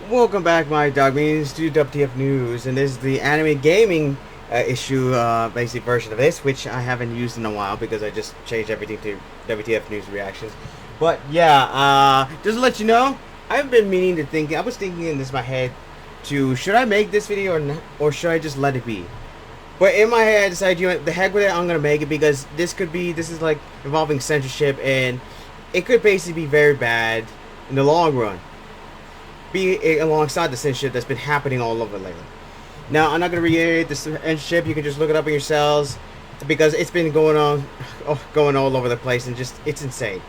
Welcome back, my dog means to WTF News, and this is the anime gaming issue, basic version of this, which I haven't used in a while because I just changed everything to WTF News reactions. But yeah, just to let you know, I've been meaning to think. I was thinking in this my head to should I make this video or not, or should I just let it be? But in my head, I decided, you know, the heck with it, I'm gonna make it because this is like involving censorship, and it could basically be very bad in the long run. Be alongside the censorship that's been happening all over lately. Now, I'm not going to reiterate the censorship. You can just look it up on yourselves because it's been going on, going all over the place, and just it's insane.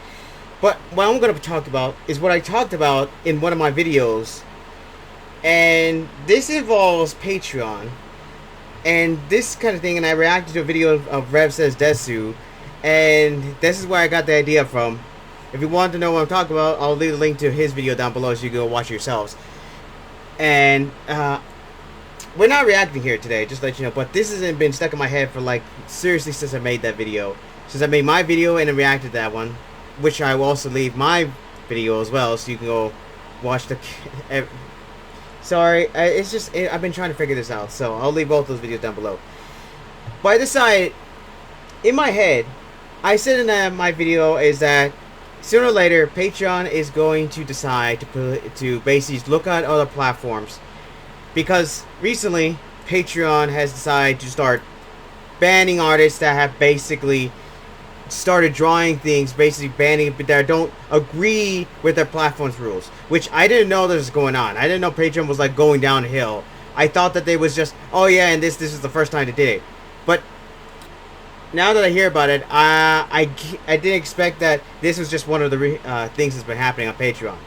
But what I'm going to talk about is what I talked about in one of my videos, and this involves Patreon and this kind of thing. And I reacted to a video of Rev Says Desu, and this is where I got the idea from. If you want to know what I'm talking about, I'll leave a link to his video down below so you can go watch it yourselves. And we're not reacting here today, just to let you know. But this has been stuck in my head for like seriously since I made that video. Since I made my video and then reacted to that one, which I will also leave my video as well, so you can go watch the. Sorry, it's just I've been trying to figure this out, so I'll leave both those videos down below. But I decided in my head, I said in my video is that sooner or later, Patreon is going to decide to basically look at other platforms, because recently Patreon has decided to start banning artists that have basically started drawing things, basically banning that don't agree with their platform's rules, which I didn't know this was going on. I didn't know Patreon was like going downhill. I thought that they was just, oh yeah, and this is the first time they did it. But now that I hear about it, I didn't expect that this was just one of the things that's been happening on Patreon.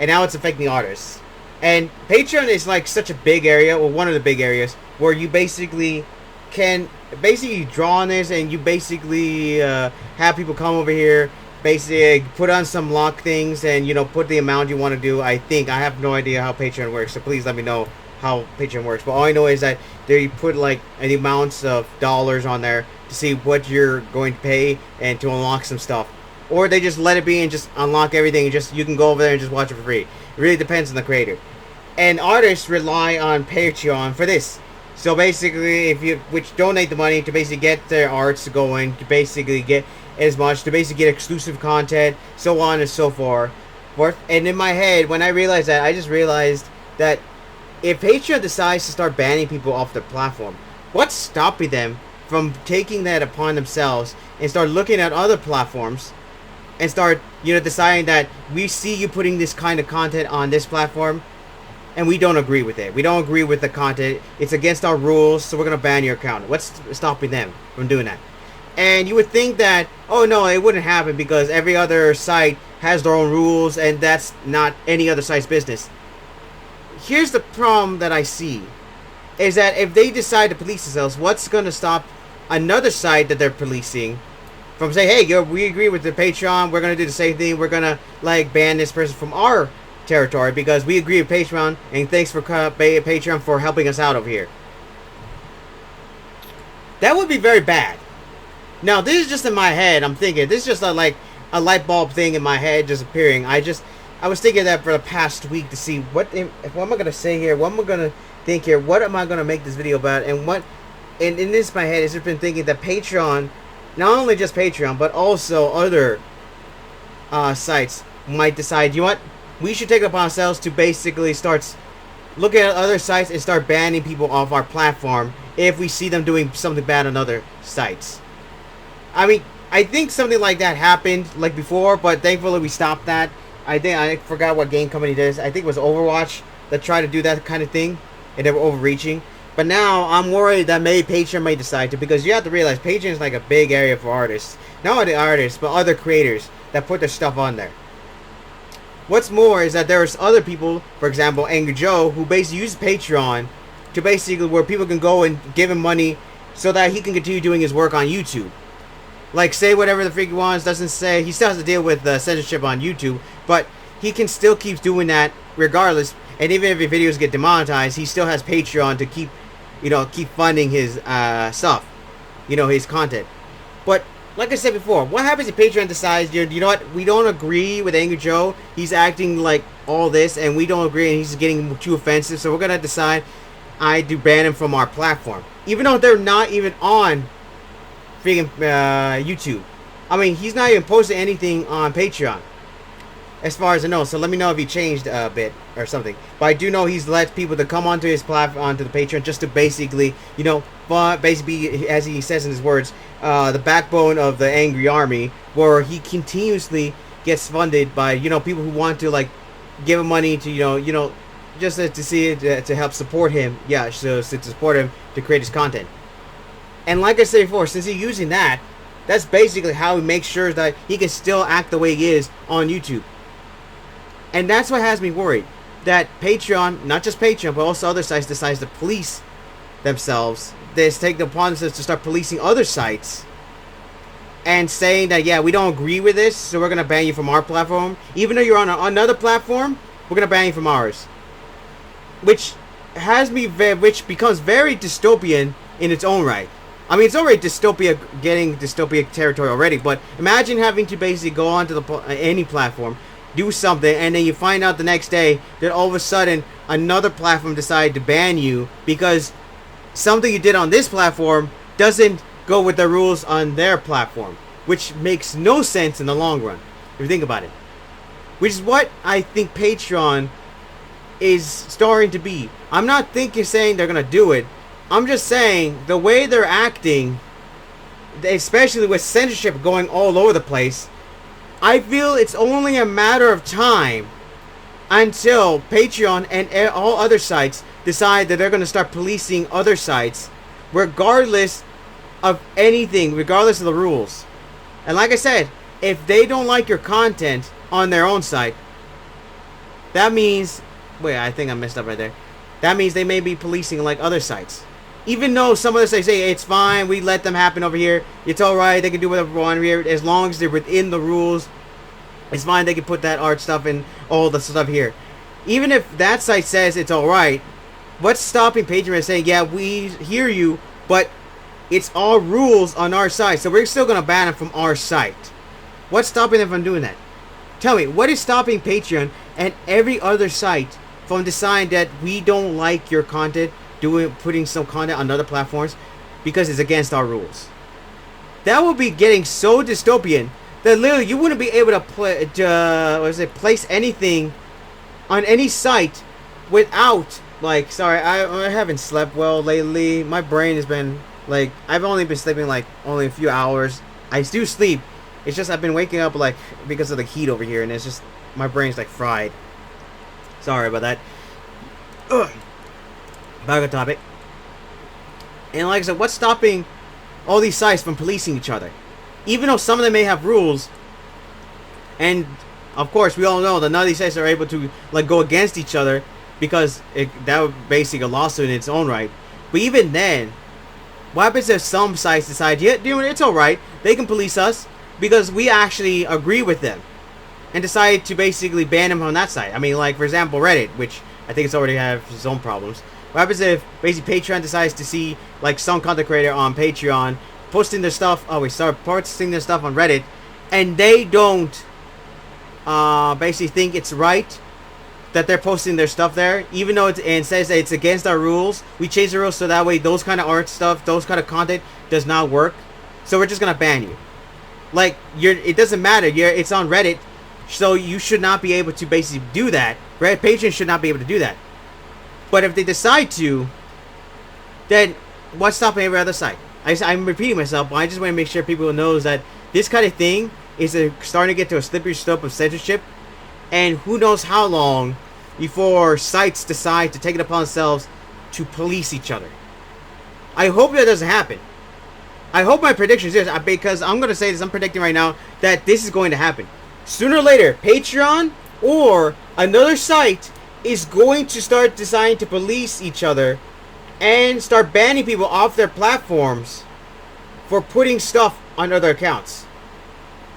And now it's affecting artists. And Patreon is like such a big area, or one of the big areas, where you basically can draw on this, and you basically have people come over here, basically put on some lock things, and, you know, put the amount you want to do. I think I have no idea how Patreon works, so please let me know how Patreon works. But all I know is that they put like the amounts of dollars on there to see what you're going to pay and to unlock some stuff, or they just let it be and just unlock everything, and just you can go over there and just watch it for free. It really depends on the creator. And artists rely on Patreon for this. So basically, which donate the money to basically get their arts going, to basically get as much, to basically get exclusive content, so on and so forth. And in my head, when I realized that, I just realized that if Patreon decides to start banning people off the platform, what's stopping them from taking that upon themselves and start looking at other platforms and start, you know, deciding that we see you putting this kind of content on this platform and we don't agree with it. We don't agree with the content. It's against our rules, so we're going to ban your account. What's stopping them from doing that? And you would think that, oh no, it wouldn't happen because every other site has their own rules and that's not any other site's business. Here's the problem that I see, is that if they decide to police themselves, what's going to stop another site that they're policing from saying, hey, yo, we agree with the Patreon, we're going to do the same thing, we're going to like ban this person from our territory because we agree with Patreon, and thanks for Patreon for helping us out over here. That would be very bad. Now, this is just in my head. I'm thinking, this is just like a light bulb thing in my head just appearing. I was thinking that for the past week to see what am I going to say here, what am I going to think here, what am I going to make this video about, and what, and in this my head has just been thinking that Patreon, not only just Patreon, but also other sites might decide, you know what, we should take it upon ourselves to basically start looking at other sites and start banning people off our platform if we see them doing something bad on other sites. I mean, I think something like that happened like before, but thankfully we stopped that. I forgot what game company did. I think it was Overwatch that tried to do that kind of thing, and they were overreaching. But now I'm worried that maybe Patreon may decide to, because you have to realize Patreon is like a big area for artists. Not only artists, but other creators that put their stuff on there. What's more is that there's other people, for example, Angry Joe, who basically uses Patreon to basically where people can go and give him money so that he can continue doing his work on YouTube. Like, say whatever the freak he wants, doesn't say, he still has to deal with censorship on YouTube, but he can still keep doing that regardless. And even if his videos get demonetized, he still has Patreon to keep, you know, keep funding his stuff, you know, his content. But like I said before, what happens if Patreon decides, you know what, we don't agree with Angry Joe, he's acting like all this and we don't agree and he's getting too offensive, so we're gonna decide I do ban him from our platform, even though they're not even on freaking YouTube. I mean, he's not even posting anything on Patreon, as far as I know. So let me know if he changed a bit or something. But I do know he's let people to come onto his platform, onto the Patreon, just to basically, you know, basically, as he says in his words, the backbone of the angry army, where he continuously gets funded by, you know, people who want to like give him money to, you know, just to see it, to help support him. Yeah, so to support him to create his content. And like I said before, since he's using that, that's basically how he makes sure that he can still act the way he is on YouTube. And that's what has me worried. That Patreon, not just Patreon, but also other sites, decides to police themselves. They take it upon themselves to start policing other sites. And saying that, yeah, we don't agree with this, so we're going to ban you from our platform. Even though you're on another platform, we're going to ban you from ours. Which becomes very dystopian in its own right. I mean, it's already getting dystopia territory already, but imagine having to basically go onto any platform, do something, and then you find out the next day that all of a sudden another platform decided to ban you because something you did on this platform doesn't go with the rules on their platform, which makes no sense in the long run, if you think about it. Which is what I think Patreon is starting to be. I'm not saying they're going to do it. I'm just saying, the way they're acting, especially with censorship going all over the place, I feel it's only a matter of time until Patreon and all other sites decide that they're going to start policing other sites, regardless of anything, regardless of the rules. And like I said, if they don't like your content on their own site, that means... Wait, I think I messed up right there. That means they may be policing like other sites. Even though some of the sites say, hey, it's fine, we let them happen over here, it's alright, they can do whatever they want here, as long as they're within the rules, it's fine, they can put that art stuff and all the stuff here. Even if that site says it's alright, what's stopping Patreon saying, yeah, we hear you, but it's all rules on our site, so we're still going to ban them from our site? What's stopping them from doing that? Tell me, what is stopping Patreon and every other site from deciding that we don't like your content, putting some content on other platforms because it's against our rules? That would be getting so dystopian that literally you wouldn't be able to place anything on any site without, like, sorry, I haven't slept well lately. My brain has been, like, I've only been sleeping, like, only a few hours. I do sleep. It's just I've been waking up, like, because of the heat over here, and it's just, my brain's, like, fried. Sorry about that. Ugh. Back on topic. And like I said, what's stopping all these sites from policing each other? Even though some of them may have rules, and of course we all know that none of these sites are able to like go against each other because that would basically a lawsuit in its own right. But even then, what happens if some sites decide, yeah, it's alright, they can police us because we actually agree with them, and decide to basically ban them on that site? I mean, like, for example, Reddit, which I think it's already have its own problems. What happens if basically Patreon decides to see like some content creator on Patreon posting their stuff, we start posting their stuff on Reddit, and they don't basically think it's right that they're posting their stuff there, even though it says that it's against our rules. We change the rules so that way those kind of art stuff, those kind of content does not work. So we're just gonna ban you. Like, it doesn't matter. It's on Reddit, so you should not be able to basically do that. Patreon should not be able to do that. But if they decide to, then what's stopping every other site? I'm repeating myself, but I just want to make sure people know that this kind of thing is starting to get to a slippery slope of censorship, and who knows how long before sites decide to take it upon themselves to police each other. I hope that doesn't happen. I hope my prediction is this, because I'm going to say this, I'm predicting right now that this is going to happen. Sooner or later, Patreon or another site is going to start deciding to police each other and start banning people off their platforms for putting stuff on other accounts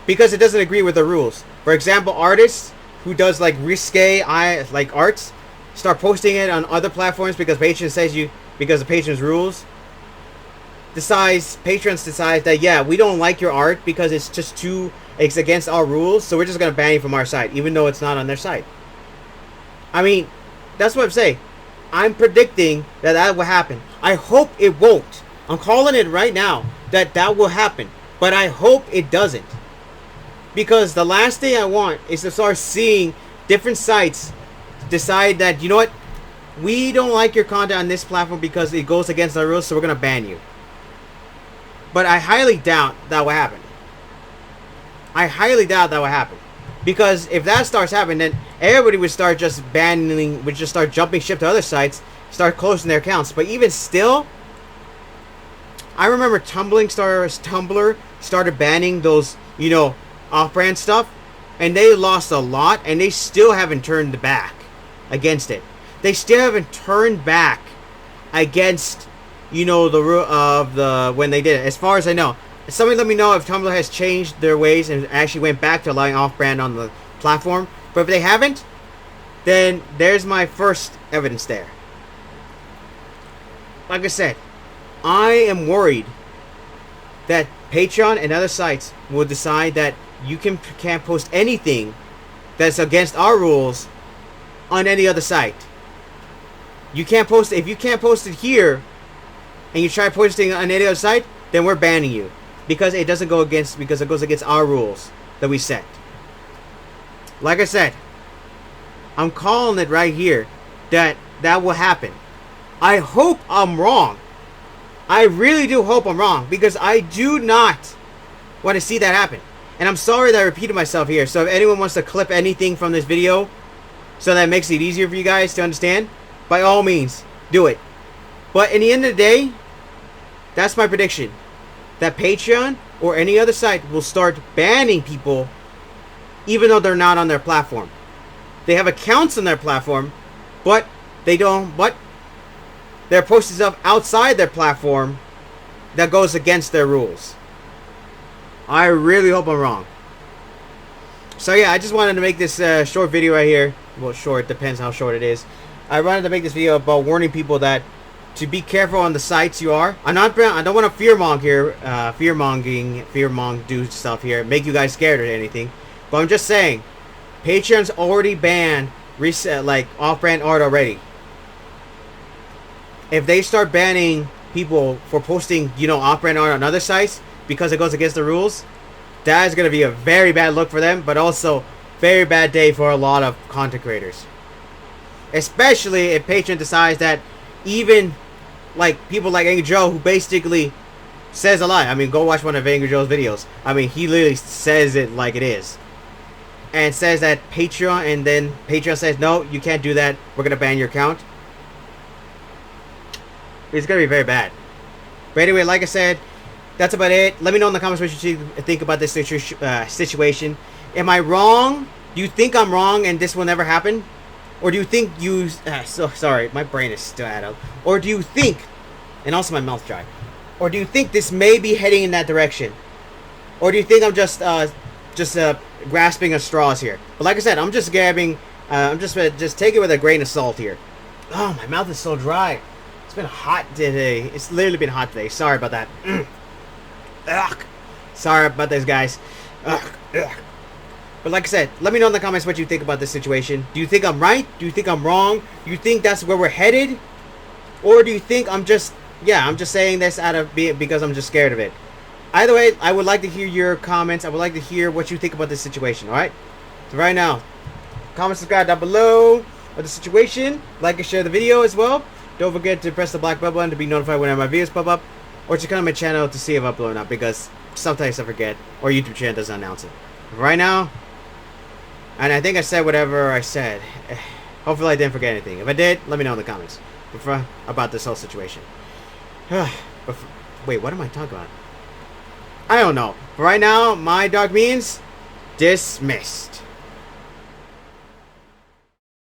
because it doesn't agree with the rules. For example, artists who does like risque like arts start posting it on other platforms because Patreon says because of Patreon's rules. Patreon decides that, yeah, we don't like your art because it's against our rules, so we're just gonna ban you from our site, even though it's not on their site. I mean, that's what I'm saying. I'm predicting that that will happen. I hope it won't. I'm calling it right now that that will happen. But I hope it doesn't. Because the last thing I want is to start seeing different sites decide that, you know what, we don't like your content on this platform because it goes against our rules, so we're going to ban you. But I highly doubt that will happen. I highly doubt that will happen. Because if that starts happening, then everybody would start just banning, would just start jumping ship to other sites, start closing their accounts. But even still, I remember Tumblr started banning those, you know, off-brand stuff, and they lost a lot, and they still haven't turned back against it. They still haven't turned back against, you know, the rule of the when they did it. As far as I know, somebody let me know if Tumblr has changed their ways and actually went back to allowing off-brand on the platform. But if they haven't, then there's my first evidence there. Like I said, I am worried that Patreon and other sites will decide that you can't post anything that's against our rules on any other site. You can't post it. If you can't post it here and you try posting on any other site, then we're banning you because it doesn't go against, because it goes against our rules that we set. Like I said, I'm calling it right here that that will happen. I hope I'm wrong. I really do hope I'm wrong, because I do not want to see that happen. And I'm sorry that I repeated myself here. So if anyone wants to clip anything from this video so that makes it easier for you guys to understand, by all means, do it. But in the end of the day, that's my prediction. That Patreon or any other site will start banning people even though they're not on their platform. They have accounts on their platform, but they don't, but they're posting stuff outside their platform that goes against their rules. I really hope I'm wrong. So yeah, I just wanted to make this short video right here. Well, short, depends how short it is. I wanted to make this video about warning people that to be careful on the sites you are. I don't want to fearmong here, fearmong do stuff here, make you guys scared or anything. But I'm just saying, Patreon's already banned like off-brand art already. If they start banning people for posting, you know, off-brand art on other sites because it goes against the rules, that is going to be a very bad look for them, but also very bad day for a lot of content creators. Especially if Patreon decides that even like people like Angry Joe, who basically says a lie. I mean, go watch one of Angry Joe's videos. I mean, he literally says it like it is. And says that Patreon, and then Patreon says, no, you can't do that. We're going to ban your account. It's going to be very bad. But anyway, like I said, that's about it. Let me know in the comments what you think about this situation. Am I wrong? Do you think I'm wrong and this will never happen? Or do you think you... sorry, my brain is still out of... Or do you think... And also my mouth's dry. Or do you think this may be heading in that direction? Or do you think I'm just grasping at straws here? But like I said, I'm just grabbing... I'm just take it with a grain of salt here. Oh, my mouth is so dry. It's been hot today. It's literally been hot today. Sorry about that. Ugh. Sorry about this, guys. Ugh. Ugh. But like I said, let me know in the comments what you think about this situation. Do you think I'm right? Do you think I'm wrong? Do you think that's where we're headed? Or do you think I'm just... Yeah, I'm just saying this out of because I'm just scared of it. Either way, I would like to hear your comments. I would like to hear what you think about this situation, alright? So right now, comment, subscribe down below of the situation. Like and share the video as well. Don't forget to press the black bell button to be notified whenever my videos pop up. Or to come to my channel to see if I upload or not, because sometimes I forget. Or YouTube channel doesn't announce it. Right now, and I think I said whatever I said. Hopefully I didn't forget anything. If I did, let me know in the comments about this whole situation. Wait, what am I talking about? I don't know. But right now, my dog means dismissed.